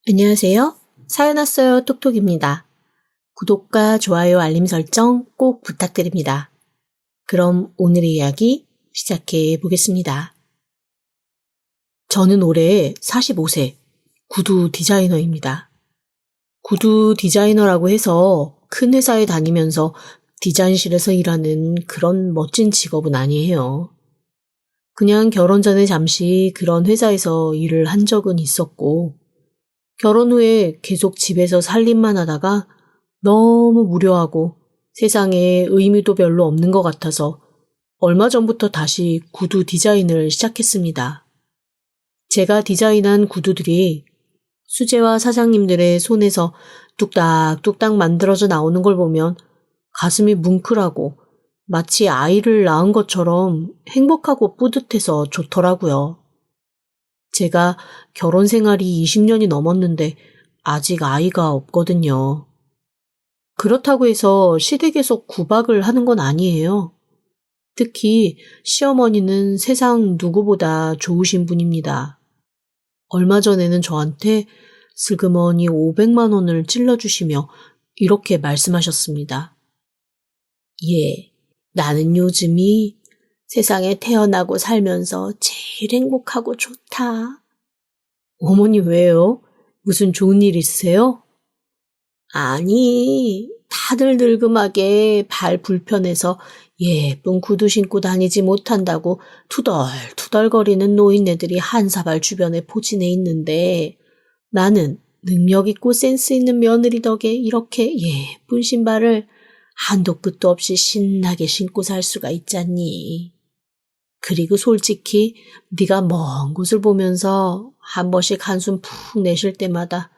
안녕하세요. 사연 왔어요 톡톡입니다. 구독과 좋아요 알림 설정 꼭 부탁드립니다. 그럼 오늘의 이야기 시작해 보겠습니다. 저는 올해 45세 구두 디자이너입니다. 구두 디자이너라고 해서 큰 회사에 다니면서 디자인실에서 일하는 그런 멋진 직업은 아니에요. 그냥 결혼 전에 잠시 그런 회사에서 일을 한 적은 있었고 결혼 후에 계속 집에서 살림만 하다가 너무 무료하고 세상에 의미도 별로 없는 것 같아서 얼마 전부터 다시 구두 디자인을 시작했습니다. 제가 디자인한 구두들이 수제화 사장님들의 손에서 뚝딱뚝딱 만들어져 나오는 걸 보면 가슴이 뭉클하고 마치 아이를 낳은 것처럼 행복하고 뿌듯해서 좋더라고요. 제가 결혼 생활이 20년이 넘었는데 아직 아이가 없거든요. 그렇다고 해서 시댁에서 구박을 하는 건 아니에요. 특히 시어머니는 세상 누구보다 좋으신 분입니다. 얼마 전에는 저한테 슬그머니 500만 원을 찔러주시며 이렇게 말씀하셨습니다. 예, 나는 요즘이 세상에 태어나고 살면서 제일 행복하고 좋다. 어머니 왜요? 무슨 좋은 일 있으세요? 아니, 다들 늙음하게 발 불편해서 예쁜 구두 신고 다니지 못한다고 투덜투덜거리는 노인네들이 한 사발 주변에 포진해 있는데 나는 능력 있고 센스 있는 며느리 덕에 이렇게 예쁜 신발을 한도 끝도 없이 신나게 신고 살 수가 있잖니. 그리고 솔직히 네가 먼 곳을 보면서 한 번씩 한숨 푹 내쉴 때마다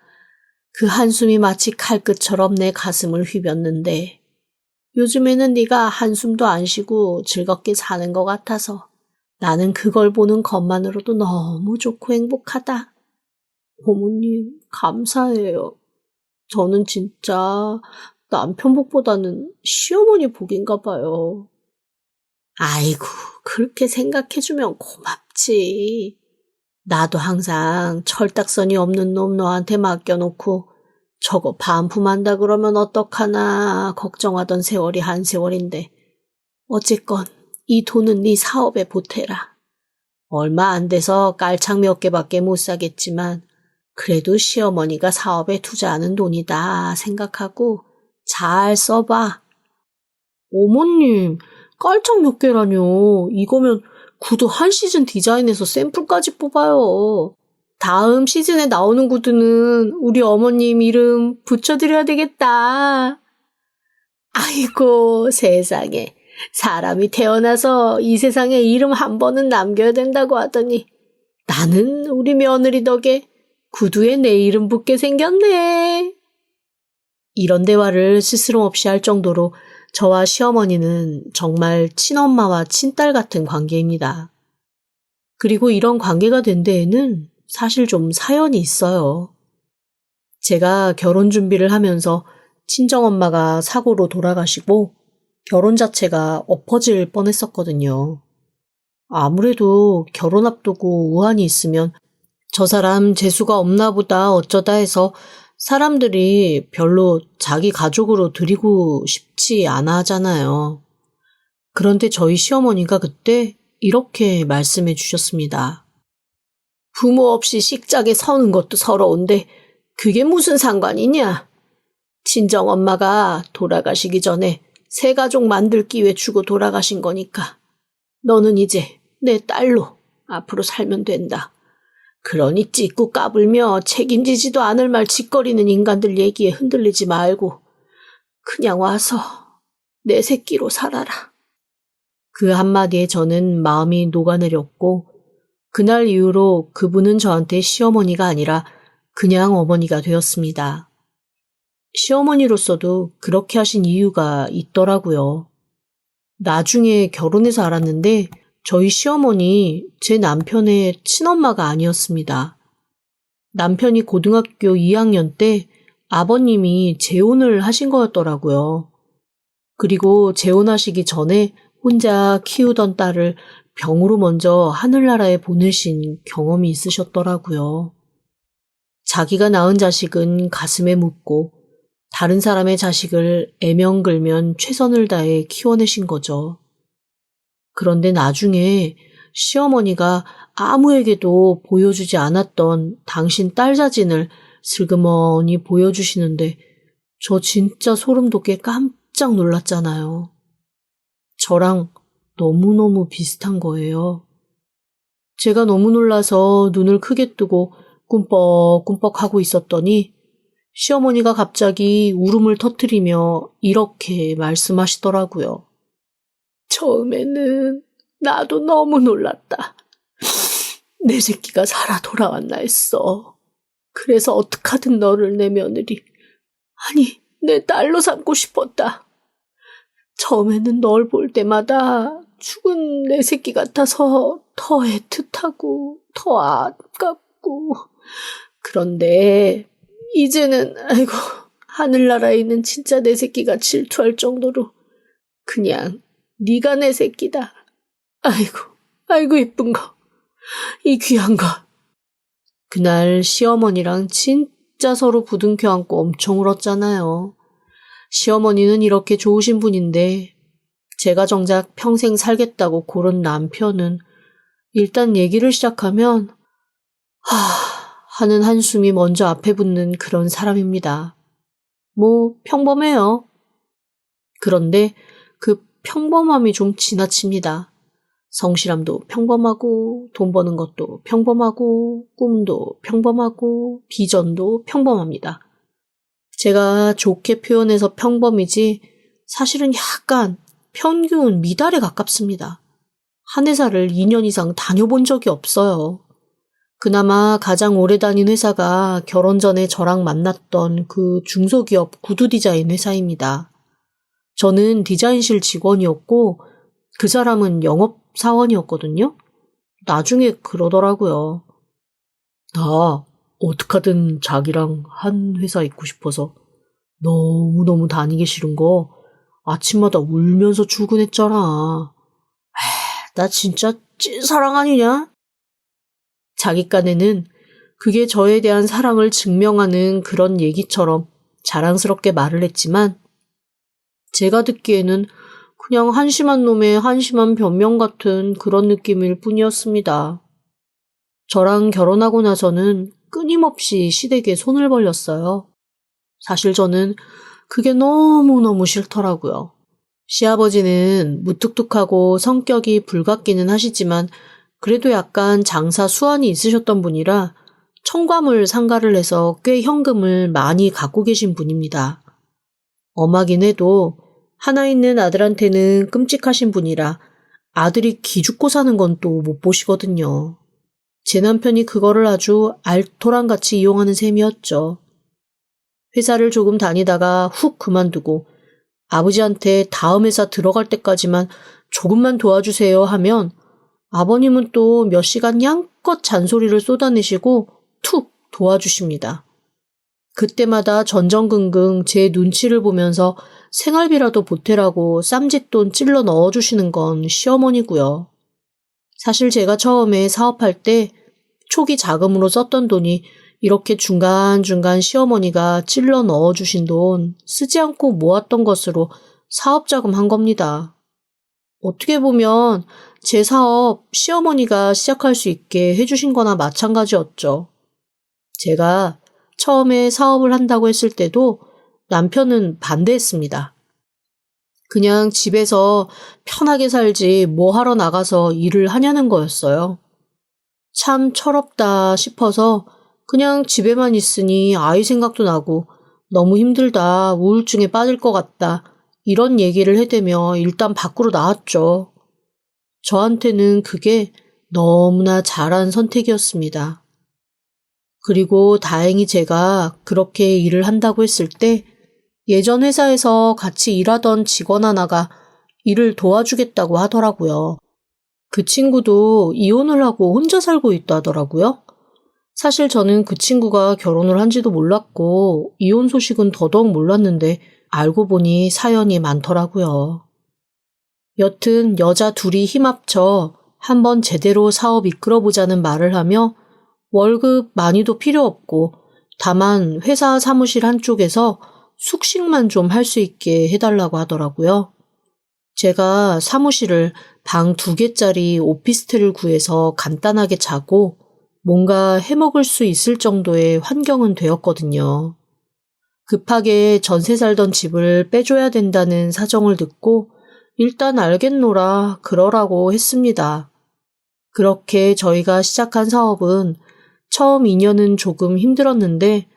그 한숨이 마치 칼끝처럼 내 가슴을 휘볐는데 요즘에는 네가 한숨도 안 쉬고 즐겁게 사는 것 같아서 나는 그걸 보는 것만으로도 너무 좋고 행복하다. 어머님, 감사해요. 저는 진짜 남편 복보다는 시어머니 복인가 봐요. 아이고, 그렇게 생각해주면 고맙지. 나도 항상 철딱서니 없는 놈 너한테 맡겨놓고 저거 반품한다 그러면 어떡하나 걱정하던 세월이 한 세월인데 어쨌건 이 돈은 네 사업에 보태라. 얼마 안 돼서 깔창 몇 개밖에 못 사겠지만 그래도 시어머니가 사업에 투자하는 돈이다 생각하고 잘 써봐. 어머님, 깔창 몇 개라뇨. 이거면 구두 한 시즌 디자인해서 샘플까지 뽑아요. 다음 시즌에 나오는 구두는 우리 어머님 이름 붙여드려야 되겠다. 아이고 세상에. 사람이 태어나서 이 세상에 이름 한 번은 남겨야 된다고 하더니 나는 우리 며느리 덕에 구두에 내 이름 붙게 생겼네. 이런 대화를 스스럼 없이 할 정도로 저와 시어머니는 정말 친엄마와 친딸 같은 관계입니다. 그리고 이런 관계가 된 데에는 사실 좀 사연이 있어요. 제가 결혼 준비를 하면서 친정엄마가 사고로 돌아가시고 결혼 자체가 엎어질 뻔했었거든요. 아무래도 결혼 앞두고 우환이 있으면 저 사람 재수가 없나 보다 어쩌다 해서 사람들이 별로 자기 가족으로 들이고 싶지 않아 하잖아요. 그런데 저희 시어머니가 그때 이렇게 말씀해 주셨습니다. 부모 없이 식장에 서는 것도 서러운데 그게 무슨 상관이냐? 친정엄마가 돌아가시기 전에 새 가족 만들 기회 주고 돌아가신 거니까 너는 이제 내 딸로 앞으로 살면 된다. 그러니 찢고 까불며 책임지지도 않을 말 짓거리는 인간들 얘기에 흔들리지 말고 그냥 와서 내 새끼로 살아라. 그 한마디에 저는 마음이 녹아내렸고 그날 이후로 그분은 저한테 시어머니가 아니라 그냥 어머니가 되었습니다. 시어머니로서도 그렇게 하신 이유가 있더라고요. 나중에 결혼해서 알았는데 저희 시어머니 제 남편의 친엄마가 아니었습니다. 남편이 고등학교 2학년 때 아버님이 재혼을 하신 거였더라고요. 그리고 재혼하시기 전에 혼자 키우던 딸을 병으로 먼저 하늘나라에 보내신 경험이 있으셨더라고요. 자기가 낳은 자식은 가슴에 묻고 다른 사람의 자식을 애명글면 최선을 다해 키워내신 거죠. 그런데 나중에 시어머니가 아무에게도 보여주지 않았던 당신 딸 사진을 슬그머니 보여주시는데 저 진짜 소름 돋게 깜짝 놀랐잖아요. 저랑 너무너무 비슷한 거예요. 제가 너무 놀라서 눈을 크게 뜨고 꿈뻑꿈뻑 하고 있었더니 시어머니가 갑자기 울음을 터뜨리며 이렇게 말씀하시더라고요. 처음에는 나도 너무 놀랐다. 내 새끼가 살아 돌아왔나 했어. 그래서 어떡하든 너를 내 며느리, 아니 내 딸로 삼고 싶었다. 처음에는 널 볼 때마다 죽은 내 새끼 같아서 더 애틋하고 더 아깝고, 그런데 이제는 아이고 하늘나라에 있는 진짜 내 새끼가 질투할 정도로 그냥 네가 내 새끼다. 아이고 이쁜 거, 이 귀한 거. 그날 시어머니랑 진짜 서로 부둥켜 안고 엄청 울었잖아요. 시어머니는 이렇게 좋으신 분인데 제가 정작 평생 살겠다고 고른 남편은 일단 얘기를 시작하면 하는 한숨이 먼저 앞에 붙는 그런 사람입니다. 뭐 평범해요. 그런데 그 평범함이 좀 지나칩니다. 성실함도 평범하고 돈 버는 것도 평범하고 꿈도 평범하고 비전도 평범합니다. 제가 좋게 표현해서 평범이지 사실은 약간 평균 미달에 가깝습니다. 한 회사를 2년 이상 다녀본 적이 없어요. 그나마 가장 오래 다닌 회사가 결혼 전에 저랑 만났던 그 중소기업 구두 디자인 회사입니다. 저는 디자인실 직원이었고 그 사람은 영업사원이었거든요. 나중에 그러더라고요. 나 어떡하든 자기랑 한 회사 있고 싶어서 너무너무 다니기 싫은 거 아침마다 울면서 출근했잖아. 나 진짜 찐사랑 아니냐? 자기 깐에는 그게 저에 대한 사랑을 증명하는 그런 얘기처럼 자랑스럽게 말을 했지만 제가 듣기에는 그냥 한심한 놈의 한심한 변명 같은 그런 느낌일 뿐이었습니다. 저랑 결혼하고 나서는 끊임없이 시댁에 손을 벌렸어요. 사실 저는 그게 너무너무 싫더라고요. 시아버지는 무뚝뚝하고 성격이 불같기는 하시지만 그래도 약간 장사 수완이 있으셨던 분이라 청과물 상가를 해서 꽤 현금을 많이 갖고 계신 분입니다. 엄하긴 해도 하나 있는 아들한테는 끔찍하신 분이라 아들이 기죽고 사는 건 또 못 보시거든요. 제 남편이 그거를 아주 알토란같이 이용하는 셈이었죠. 회사를 조금 다니다가 훅 그만두고 아버지한테 다음 회사 들어갈 때까지만 조금만 도와주세요 하면 아버님은 또 몇 시간 양껏 잔소리를 쏟아내시고 툭 도와주십니다. 그때마다 전전긍긍 제 눈치를 보면서 생활비라도 보태라고 쌈짓돈 찔러 넣어주시는 건 시어머니고요. 사실 제가 처음에 사업할 때 초기 자금으로 썼던 돈이 이렇게 중간중간 시어머니가 찔러 넣어주신 돈 쓰지 않고 모았던 것으로 사업자금 한 겁니다. 어떻게 보면 제 사업 시어머니가 시작할 수 있게 해주신 거나 마찬가지였죠. 제가 처음에 사업을 한다고 했을 때도 남편은 반대했습니다. 그냥 집에서 편하게 살지 뭐 하러 나가서 일을 하냐는 거였어요. 참 철없다 싶어서 그냥 집에만 있으니 아이 생각도 나고 너무 힘들다, 우울증에 빠질 것 같다 이런 얘기를 해대며 일단 밖으로 나왔죠. 저한테는 그게 너무나 잘한 선택이었습니다. 그리고 다행히 제가 그렇게 일을 한다고 했을 때 예전 회사에서 같이 일하던 직원 하나가 일을 도와주겠다고 하더라고요. 그 친구도 이혼을 하고 혼자 살고 있다더라고요. 사실 저는 그 친구가 결혼을 한지도 몰랐고 이혼 소식은 더더욱 몰랐는데 알고 보니 사연이 많더라고요. 여튼 여자 둘이 힘합쳐 한번 제대로 사업 이끌어보자는 말을 하며 월급 많이도 필요 없고 다만 회사 사무실 한쪽에서 숙식만 좀 할 수 있게 해달라고 하더라고요. 제가 사무실을 방 2개짜리 오피스텔을 구해서 간단하게 자고 뭔가 해먹을 수 있을 정도의 환경은 되었거든요. 급하게 전세 살던 집을 빼줘야 된다는 사정을 듣고 일단 알겠노라 그러라고 했습니다. 그렇게 저희가 시작한 사업은 처음 2년은 조금 힘들었는데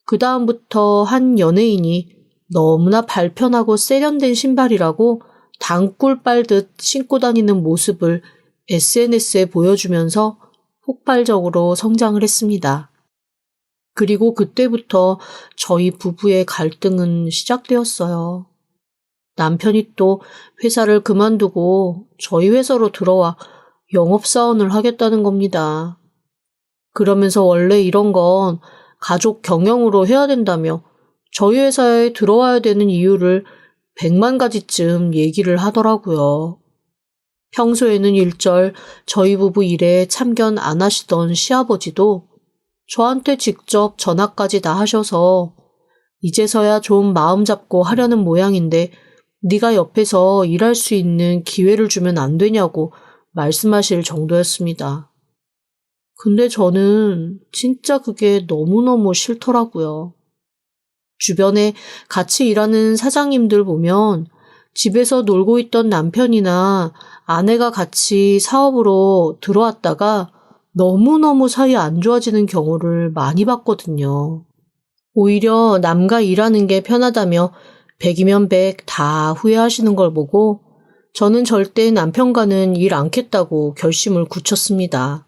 그 다음부터 한 연예인이 너무나 발편하고 세련된 신발이라고 단꿀 빨듯 신고 다니는 모습을 SNS에 보여주면서 폭발적으로 성장을 했습니다. 그리고 그때부터 저희 부부의 갈등은 시작되었어요. 남편이 또 회사를 그만두고 저희 회사로 들어와 영업사원을 하겠다는 겁니다. 그러면서 원래 이런 건 가족 경영으로 해야 된다며 저희 회사에 들어와야 되는 이유를 100만 가지쯤 얘기를 하더라고요. 평소에는 일절 저희 부부 일에 참견 안 하시던 시아버지도 저한테 직접 전화까지 다 하셔서 이제서야 좀 마음 잡고 하려는 모양인데 네가 옆에서 일할 수 있는 기회를 주면 안 되냐고 말씀하실 정도였습니다. 근데 저는 진짜 그게 너무너무 싫더라고요. 주변에 같이 일하는 사장님들 보면 집에서 놀고 있던 남편이나 아내가 같이 사업으로 들어왔다가 너무너무 사이 안 좋아지는 경우를 많이 봤거든요. 오히려 남과 일하는 게 편하다며 100이면 100 다 후회하시는 걸 보고 저는 절대 남편과는 일 않겠다고 결심을 굳혔습니다.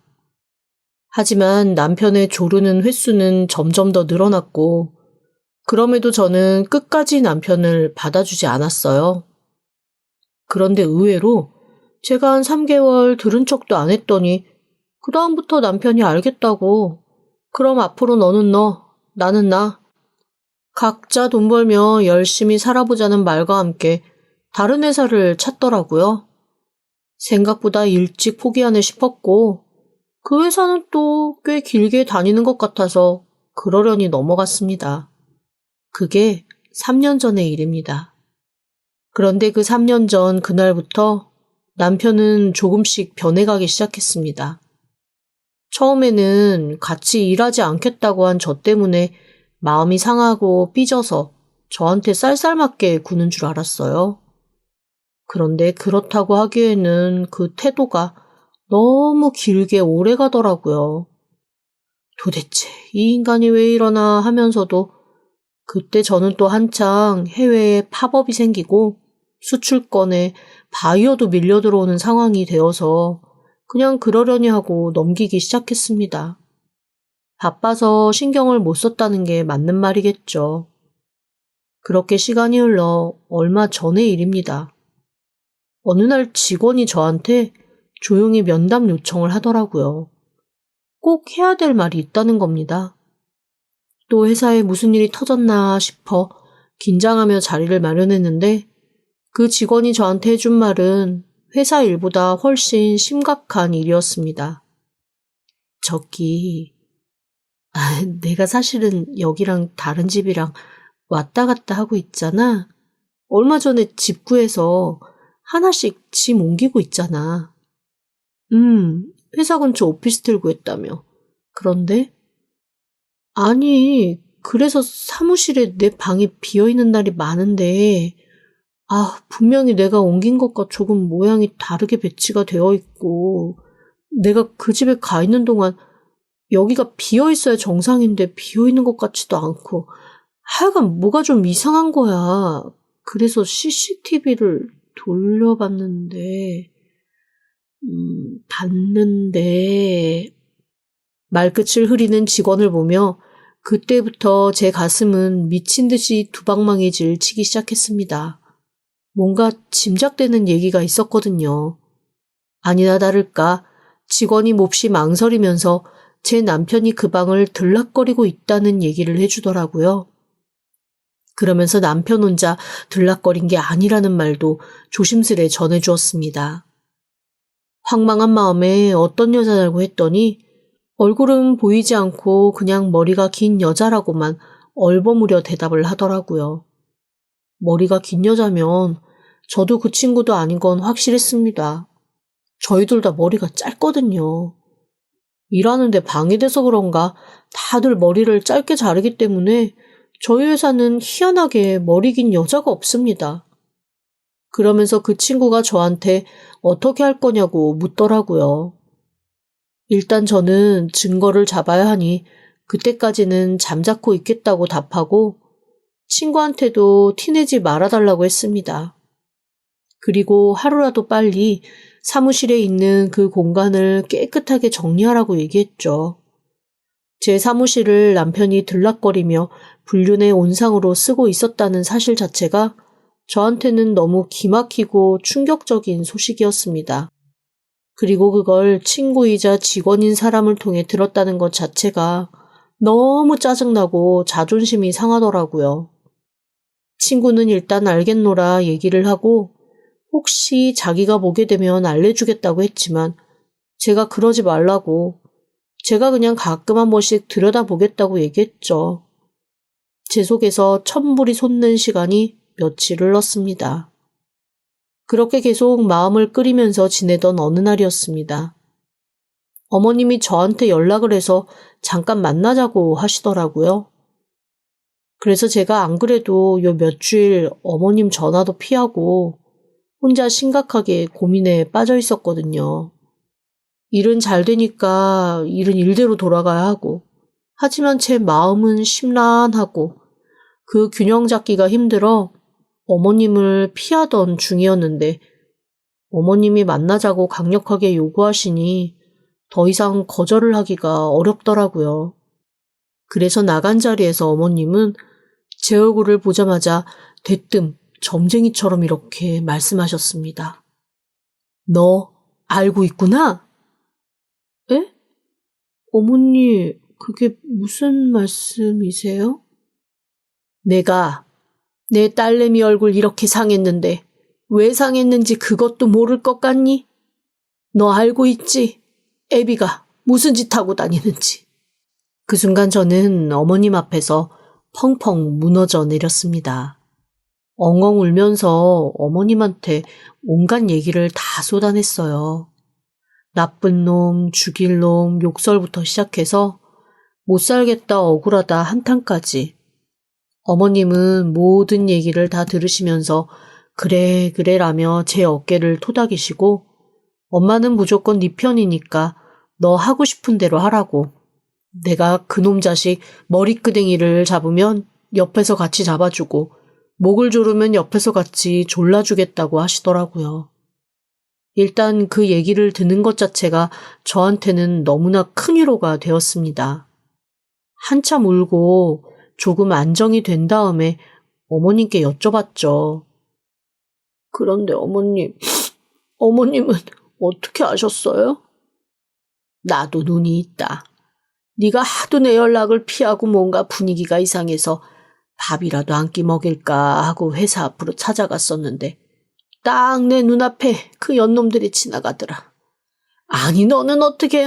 하지만 남편의 조르는 횟수는 점점 더 늘어났고 그럼에도 저는 끝까지 남편을 받아주지 않았어요. 그런데 의외로 제가 한 3개월 들은 척도 안 했더니 그 다음부터 남편이 알겠다고 그럼 앞으로 너는 너, 나는 나 각자 돈 벌며 열심히 살아보자는 말과 함께 다른 회사를 찾더라고요. 생각보다 일찍 포기하네 싶었고 그 회사는 또 꽤 길게 다니는 것 같아서 그러려니 넘어갔습니다. 그게 3년 전의 일입니다. 그런데 그 3년 전 그날부터 남편은 조금씩 변해가기 시작했습니다. 처음에는 같이 일하지 않겠다고 한 저 때문에 마음이 상하고 삐져서 저한테 쌀쌀맞게 구는 줄 알았어요. 그런데 그렇다고 하기에는 그 태도가 너무 길게 오래 가더라고요. 도대체 이 인간이 왜 이러나 하면서도 그때 저는 또 한창 해외에 팝업이 생기고 수출권에 바이어도 밀려 들어오는 상황이 되어서 그냥 그러려니 하고 넘기기 시작했습니다. 바빠서 신경을 못 썼다는 게 맞는 말이겠죠. 그렇게 시간이 흘러 얼마 전의 일입니다. 어느 날 직원이 저한테 조용히 면담 요청을 하더라고요. 꼭 해야 될 말이 있다는 겁니다. 또 회사에 무슨 일이 터졌나 싶어 긴장하며 자리를 마련했는데 그 직원이 저한테 해준 말은 회사 일보다 훨씬 심각한 일이었습니다. 저기, 내가 사실은 여기랑 다른 집이랑 왔다 갔다 하고 있잖아. 얼마 전에 집 구해서 하나씩 짐 옮기고 있잖아. 회사 근처 오피스텔 구했다며. 그런데? 아니, 그래서 사무실에 내 방이 비어있는 날이 많은데, 분명히 내가 옮긴 것과 조금 모양이 다르게 배치가 되어 있고, 내가 그 집에 가 있는 동안 여기가 비어있어야 정상인데 비어있는 것 같지도 않고, 하여간 뭐가 좀 이상한 거야. 그래서 CCTV를 돌려봤는데, 말끝을 흐리는 직원을 보며 그때부터 제 가슴은 미친 듯이 두방망이질 치기 시작했습니다. 뭔가 짐작되는 얘기가 있었거든요. 아니나 다를까 직원이 몹시 망설이면서 제 남편이 그 방을 들락거리고 있다는 얘기를 해주더라고요. 그러면서 남편 혼자 들락거린 게 아니라는 말도 조심스레 전해주었습니다. 황망한 마음에 어떤 여자냐고 했더니 얼굴은 보이지 않고 그냥 머리가 긴 여자라고만 얼버무려 대답을 하더라고요. 머리가 긴 여자면 저도 그 친구도 아닌 건 확실했습니다. 저희들 다 머리가 짧거든요. 일하는데 방해돼서 그런가 다들 머리를 짧게 자르기 때문에 저희 회사는 희한하게 머리 긴 여자가 없습니다. 그러면서 그 친구가 저한테 어떻게 할 거냐고 묻더라고요. 일단 저는 증거를 잡아야 하니 그때까지는 잠자코 있겠다고 답하고 친구한테도 티내지 말아달라고 했습니다. 그리고 하루라도 빨리 사무실에 있는 그 공간을 깨끗하게 정리하라고 얘기했죠. 제 사무실을 남편이 들락거리며 불륜의 온상으로 쓰고 있었다는 사실 자체가 저한테는 너무 기막히고 충격적인 소식이었습니다. 그리고 그걸 친구이자 직원인 사람을 통해 들었다는 것 자체가 너무 짜증나고 자존심이 상하더라고요. 친구는 일단 알겠노라 얘기를 하고 혹시 자기가 보게 되면 알려주겠다고 했지만 제가 그러지 말라고 제가 그냥 가끔 한 번씩 들여다보겠다고 얘기했죠. 제 속에서 천불이 솟는 시간이 며칠 흘렀습니다. 그렇게 계속 마음을 끓이면서 지내던 어느 날이었습니다. 어머님이 저한테 연락을 해서 잠깐 만나자고 하시더라고요. 그래서 제가 안 그래도 요 며칠 어머님 전화도 피하고 혼자 심각하게 고민에 빠져 있었거든요. 일은 잘 되니까 일은 일대로 돌아가야 하고 하지만 제 마음은 심란하고 그 균형 잡기가 힘들어 어머님을 피하던 중이었는데 어머님이 만나자고 강력하게 요구하시니 더 이상 거절을 하기가 어렵더라고요. 그래서 나간 자리에서 어머님은 제 얼굴을 보자마자 대뜸 점쟁이처럼 이렇게 말씀하셨습니다. 너 알고 있구나? 에? 어머니, 그게 무슨 말씀이세요? 내가 내 딸내미 얼굴 이렇게 상했는데 왜 상했는지 그것도 모를 것 같니? 너 알고 있지? 애비가 무슨 짓 하고 다니는지. 그 순간 저는 어머님 앞에서 펑펑 무너져 내렸습니다. 엉엉 울면서 어머님한테 온갖 얘기를 다 쏟아냈어요. 나쁜 놈, 죽일 놈, 욕설부터 시작해서 못 살겠다, 억울하다 한탄까지. 어머님은 모든 얘기를 다 들으시면서 그래 그래라며 제 어깨를 토닥이시고 엄마는 무조건 네 편이니까 너 하고 싶은 대로 하라고. 내가 그놈 자식 머리끄댕이를 잡으면 옆에서 같이 잡아주고 목을 조르면 옆에서 같이 졸라주겠다고 하시더라고요. 일단 그 얘기를 듣는 것 자체가 저한테는 너무나 큰 위로가 되었습니다. 한참 울고 조금 안정이 된 다음에 어머님께 여쭤봤죠. 그런데 어머님은 어떻게 아셨어요? 나도 눈이 있다. 네가 하도 내 연락을 피하고 뭔가 분위기가 이상해서 밥이라도 한 끼 먹일까 하고 회사 앞으로 찾아갔었는데 딱 내 눈앞에 그 연놈들이 지나가더라. 아니 너는 어떻게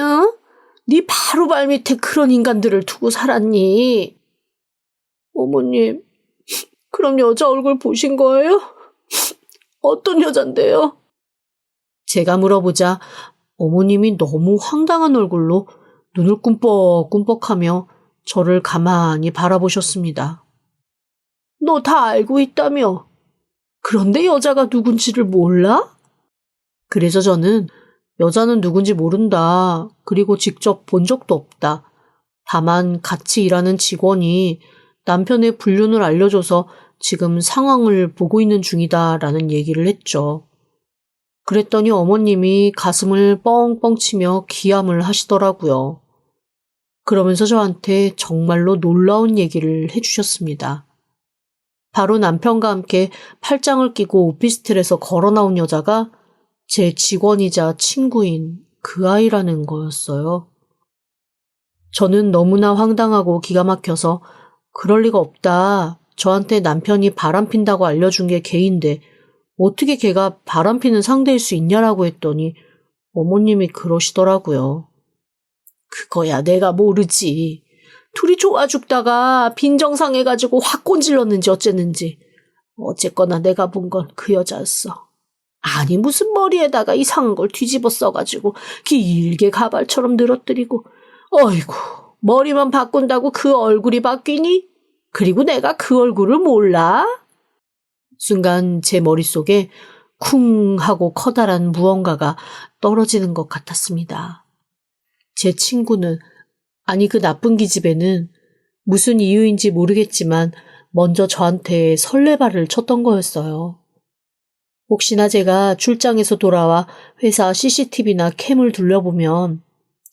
네 바로 발밑에 그런 인간들을 두고 살았니? 어머님, 그럼 여자 얼굴 보신 거예요? 어떤 여잔데요? 제가 물어보자 어머님이 너무 황당한 얼굴로 눈을 꿈뻑꿈뻑하며 저를 가만히 바라보셨습니다. 너 다 알고 있다며? 그런데 여자가 누군지를 몰라? 그래서 저는 여자는 누군지 모른다. 그리고 직접 본 적도 없다. 다만 같이 일하는 직원이 남편의 불륜을 알려줘서 지금 상황을 보고 있는 중이다라는 얘기를 했죠. 그랬더니 어머님이 가슴을 뻥뻥 치며 기함을 하시더라고요. 그러면서 저한테 정말로 놀라운 얘기를 해주셨습니다. 바로 남편과 함께 팔짱을 끼고 오피스텔에서 걸어 나온 여자가 제 직원이자 친구인 그 아이라는 거였어요. 저는 너무나 황당하고 기가 막혀서 그럴 리가 없다. 저한테 남편이 바람핀다고 알려준 게 걔인데 어떻게 걔가 바람피는 상대일 수 있냐라고 했더니 어머님이 그러시더라고요. 그거야 내가 모르지. 둘이 좋아 죽다가 빈정상해가지고 확 꼰질렀는지 어쨌는지. 어쨌거나 내가 본 건 그 여자였어. 아니 무슨 머리에다가 이상한 걸 뒤집어 써가지고 길게 가발처럼 늘어뜨리고 어이구 머리만 바꾼다고 그 얼굴이 바뀌니? 그리고 내가 그 얼굴을 몰라? 순간 제 머릿속에 쿵 하고 커다란 무언가가 떨어지는 것 같았습니다. 제 친구는 아니 그 나쁜 기집애는 무슨 이유인지 모르겠지만 먼저 저한테 설레발을 쳤던 거였어요. 혹시나 제가 출장에서 돌아와 회사 CCTV나 캠을 둘러보면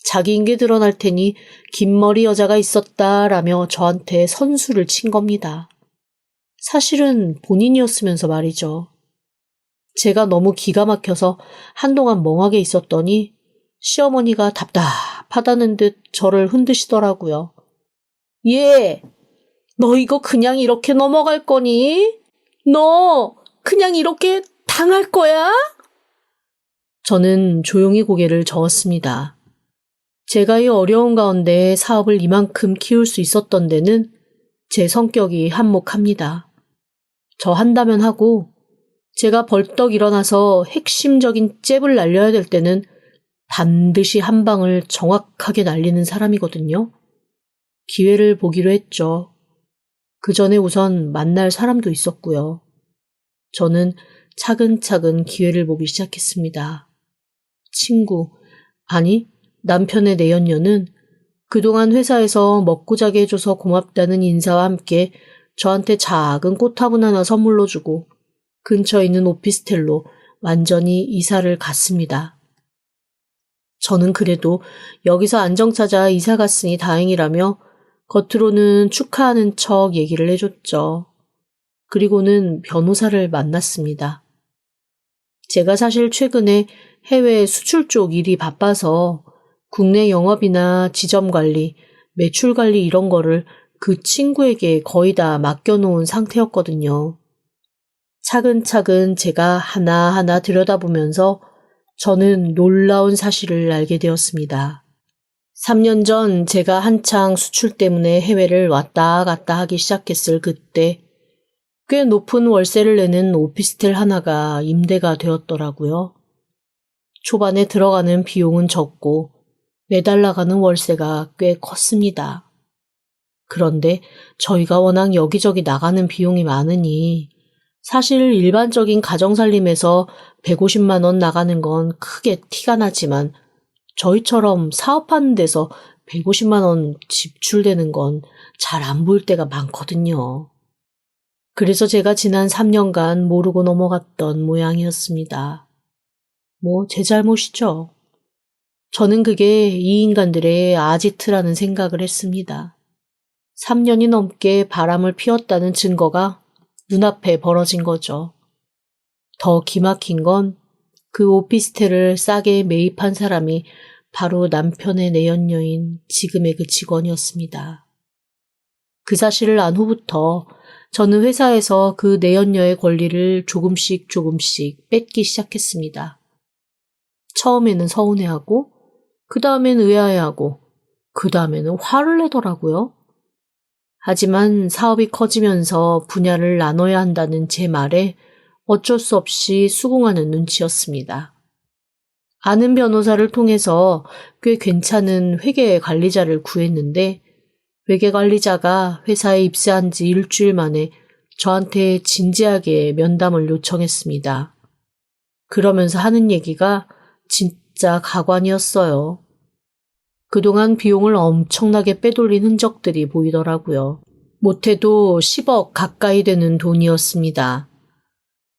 자기인 게 드러날 테니 긴 머리 여자가 있었다라며 저한테 선수를 친 겁니다. 사실은 본인이었으면서 말이죠. 제가 너무 기가 막혀서 한동안 멍하게 있었더니 시어머니가 답답하다는 듯 저를 흔드시더라고요. 얘, 너 이거 그냥 이렇게 넘어갈 거니? 너 그냥 이렇게 당할 거야? 저는 조용히 고개를 저었습니다. 제가 이 어려운 가운데 사업을 이만큼 키울 수 있었던 데는 제 성격이 한몫합니다. 저 한다면 하고 제가 벌떡 일어나서 핵심적인 잽을 날려야 될 때는 반드시 한 방을 정확하게 날리는 사람이거든요. 기회를 보기로 했죠. 그 전에 우선 만날 사람도 있었고요. 저는 차근차근 기회를 보기 시작했습니다. 친구, 아니 남편의 내연녀는 그동안 회사에서 먹고 자게 해줘서 고맙다는 인사와 함께 저한테 작은 꽃화분 하나 선물로 주고 근처에 있는 오피스텔로 완전히 이사를 갔습니다. 저는 그래도 여기서 안정 찾아 이사 갔으니 다행이라며 겉으로는 축하하는 척 얘기를 해줬죠. 그리고는 변호사를 만났습니다. 제가 사실 최근에 해외 수출 쪽 일이 바빠서 국내 영업이나 지점 관리, 매출 관리 이런 거를 그 친구에게 거의 다 맡겨놓은 상태였거든요. 차근차근 제가 하나하나 들여다보면서 저는 놀라운 사실을 알게 되었습니다. 3년 전 제가 한창 수출 때문에 해외를 왔다 갔다 하기 시작했을 그때 꽤 높은 월세를 내는 오피스텔 하나가 임대가 되었더라고요. 초반에 들어가는 비용은 적고 매달 나가는 월세가 꽤 컸습니다. 그런데 저희가 워낙 여기저기 나가는 비용이 많으니 사실 일반적인 가정살림에서 150만 원 나가는 건 크게 티가 나지만 저희처럼 사업하는 데서 150만 원 지출되는 건 잘 안 보일 때가 많거든요. 그래서 제가 지난 3년간 모르고 넘어갔던 모양이었습니다. 제 잘못이죠. 저는 그게 이 인간들의 아지트라는 생각을 했습니다. 3년이 넘게 바람을 피웠다는 증거가 눈앞에 벌어진 거죠. 더 기막힌 건 그 오피스텔을 싸게 매입한 사람이 바로 남편의 내연녀인 지금의 그 직원이었습니다. 그 사실을 안 후부터 저는 회사에서 그 내연녀의 권리를 조금씩 뺏기 시작했습니다. 처음에는 서운해하고 그 다음엔 의아해하고 그 다음에는 화를 내더라고요. 하지만 사업이 커지면서 분야를 나눠야 한다는 제 말에 어쩔 수 없이 수긍하는 눈치였습니다. 아는 변호사를 통해서 꽤 괜찮은 회계 관리자를 구했는데 회계 관리자가 회사에 입사한 지 일주일 만에 저한테 진지하게 면담을 요청했습니다. 그러면서 하는 얘기가 진짜 가관이었어요. 그동안 비용을 엄청나게 빼돌린 흔적들이 보이더라고요. 못해도 10억 가까이 되는 돈이었습니다.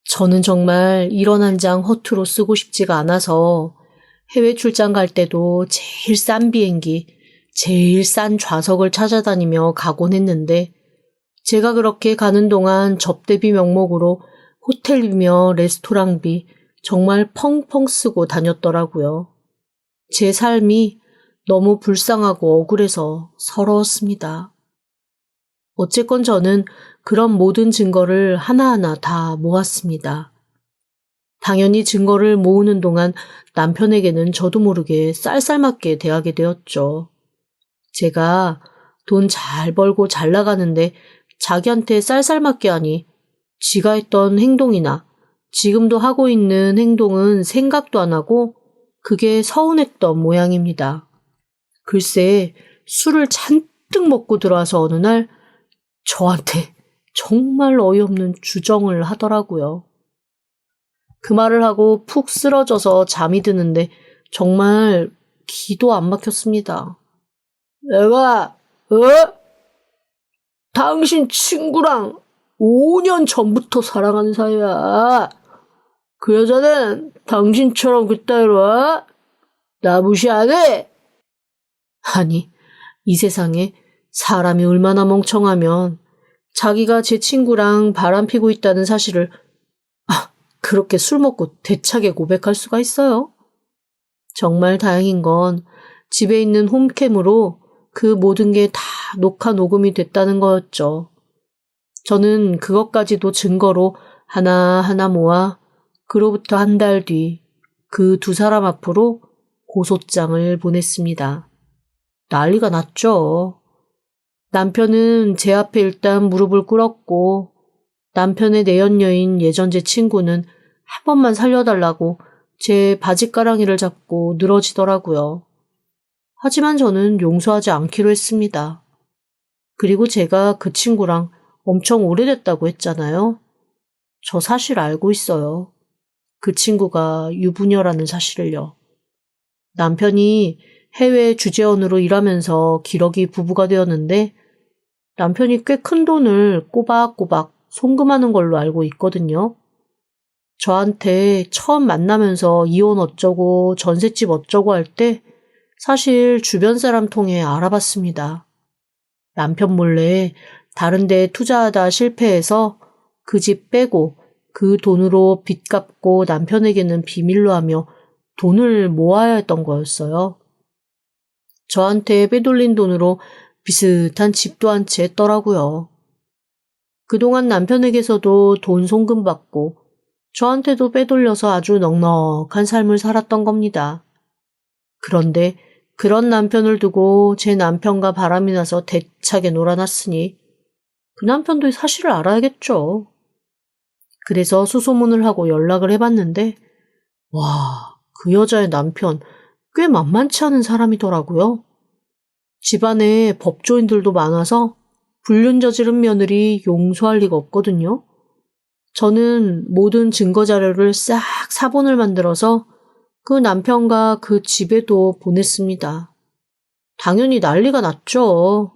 저는 정말 이런 한 장 허투루 쓰고 싶지가 않아서 해외 출장 갈 때도 제일 싼 비행기, 제일 싼 좌석을 찾아다니며 가곤 했는데 제가 그렇게 가는 동안 접대비 명목으로 호텔비며 레스토랑비 정말 펑펑 쓰고 다녔더라고요. 제 삶이 너무 불쌍하고 억울해서 서러웠습니다. 어쨌건 저는 그런 모든 증거를 하나하나 다 모았습니다. 당연히 증거를 모으는 동안 남편에게는 저도 모르게 쌀쌀맞게 대하게 되었죠. 제가 돈 잘 벌고 잘 나가는데 자기한테 쌀쌀맞게 하니 지가 했던 행동이나 지금도 하고 있는 행동은 생각도 안 하고 그게 서운했던 모양입니다. 글쎄 술을 잔뜩 먹고 들어와서 어느 날 저한테 정말 어이없는 주정을 하더라고요. 그 말을 하고 푹 쓰러져서 잠이 드는데 정말 기도 안 막혔습니다. 내가 당신 친구랑 5년 전부터 사랑하는 사이야. 그 여자는 당신처럼 그따위로 나 무시 안 해. 아니, 이 세상에 사람이 얼마나 멍청하면 자기가 제 친구랑 바람피고 있다는 사실을 그렇게 술 먹고 대차게 고백할 수가 있어요. 정말 다행인 건 집에 있는 홈캠으로 그 모든 게 다 녹화 녹음이 됐다는 거였죠. 저는 그것까지도 증거로 하나하나 모아 그로부터 한 달 뒤 그 두 사람 앞으로 고소장을 보냈습니다. 난리가 났죠. 남편은 제 앞에 일단 무릎을 꿇었고 남편의 내연녀인 예전 제 친구는 한 번만 살려달라고 제 바지가랑이를 잡고 늘어지더라고요. 하지만 저는 용서하지 않기로 했습니다. 그리고 제가 그 친구랑 엄청 오래됐다고 했잖아요. 저 사실 알고 있어요. 그 친구가 유부녀라는 사실을요. 남편이 해외 주재원으로 일하면서 기러기 부부가 되었는데 남편이 꽤 큰 돈을 꼬박꼬박 송금하는 걸로 알고 있거든요. 저한테 처음 만나면서 이혼 어쩌고 전셋집 어쩌고 할 때 사실 주변 사람 통해 알아봤습니다. 남편 몰래 다른 데 투자하다 실패해서 그 집 빼고 그 돈으로 빚 갚고 남편에게는 비밀로 하며 돈을 모아야 했던 거였어요. 저한테 빼돌린 돈으로 비슷한 집도 한 채 했더라고요. 그동안 남편에게서도 돈 송금받고 저한테도 빼돌려서 아주 넉넉한 삶을 살았던 겁니다. 그런데 그런 남편을 두고 제 남편과 바람이 나서 대차게 놀아놨으니 그 남편도 사실을 알아야겠죠. 그래서 수소문을 하고 연락을 해봤는데 와, 그 여자의 남편 꽤 만만치 않은 사람이더라고요. 집안에 법조인들도 많아서 불륜 저지른 며느리 용서할 리가 없거든요. 저는 모든 증거 자료를 싹 사본을 만들어서 그 남편과 그 집에도 보냈습니다. 당연히 난리가 났죠.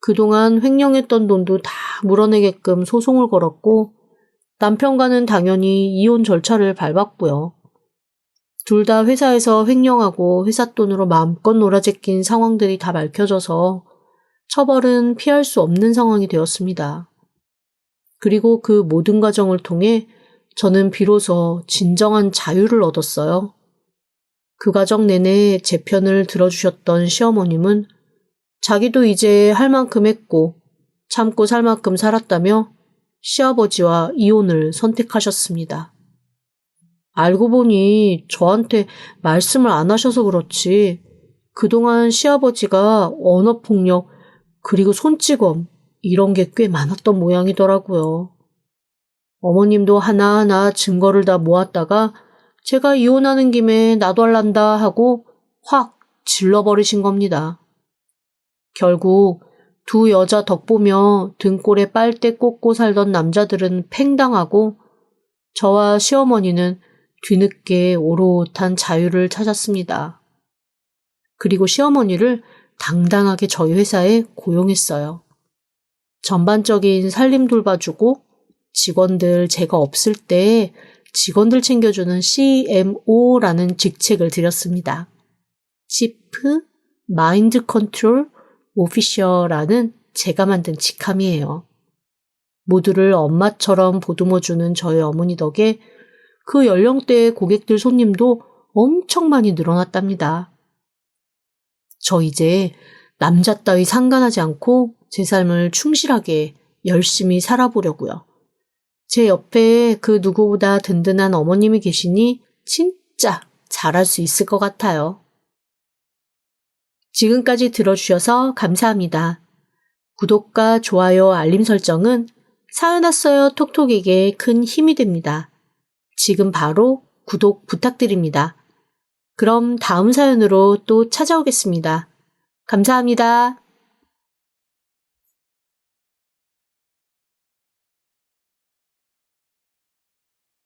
그동안 횡령했던 돈도 다 물어내게끔 소송을 걸었고 남편과는 당연히 이혼 절차를 밟았고요. 둘 다 회사에서 횡령하고 회사 돈으로 마음껏 놀아제낀 상황들이 다 밝혀져서 처벌은 피할 수 없는 상황이 되었습니다. 그리고 그 모든 과정을 통해 저는 비로소 진정한 자유를 얻었어요. 그 과정 내내 제 편을 들어주셨던 시어머님은 자기도 이제 할 만큼 했고 참고 살 만큼 살았다며 시아버지와 이혼을 선택하셨습니다. 알고 보니 저한테 말씀을 안 하셔서 그렇지 그동안 시아버지가 언어폭력 그리고 손찌검 이런 게 꽤 많았던 모양이더라고요. 어머님도 하나하나 증거를 다 모았다가 제가 이혼하는 김에 나도 할란다 하고 확 질러버리신 겁니다. 결국 두 여자 덕보며 등골에 빨대 꽂고 살던 남자들은 팽당하고 저와 시어머니는 뒤늦게 오롯한 자유를 찾았습니다. 그리고 시어머니를 당당하게 저희 회사에 고용했어요. 전반적인 살림 돌봐주고 직원들 제가 없을 때 직원들 챙겨주는 CMO라는 직책을 드렸습니다. Chief Mind Control Officer라는 제가 만든 직함이에요. 모두를 엄마처럼 보듬어주는 저희 어머니 덕에 그 연령대의 고객들 손님도 엄청 많이 늘어났답니다. 저 이제 남자 따위 상관하지 않고 제 삶을 충실하게 열심히 살아보려고요. 제 옆에 그 누구보다 든든한 어머님이 계시니 진짜 잘할 수 있을 것 같아요. 지금까지 들어주셔서 감사합니다. 구독과 좋아요, 알림 설정은 사연 왔어요 톡톡에게 큰 힘이 됩니다. 지금 바로 구독 부탁드립니다. 그럼 다음 사연으로 또 찾아오겠습니다. 감사합니다.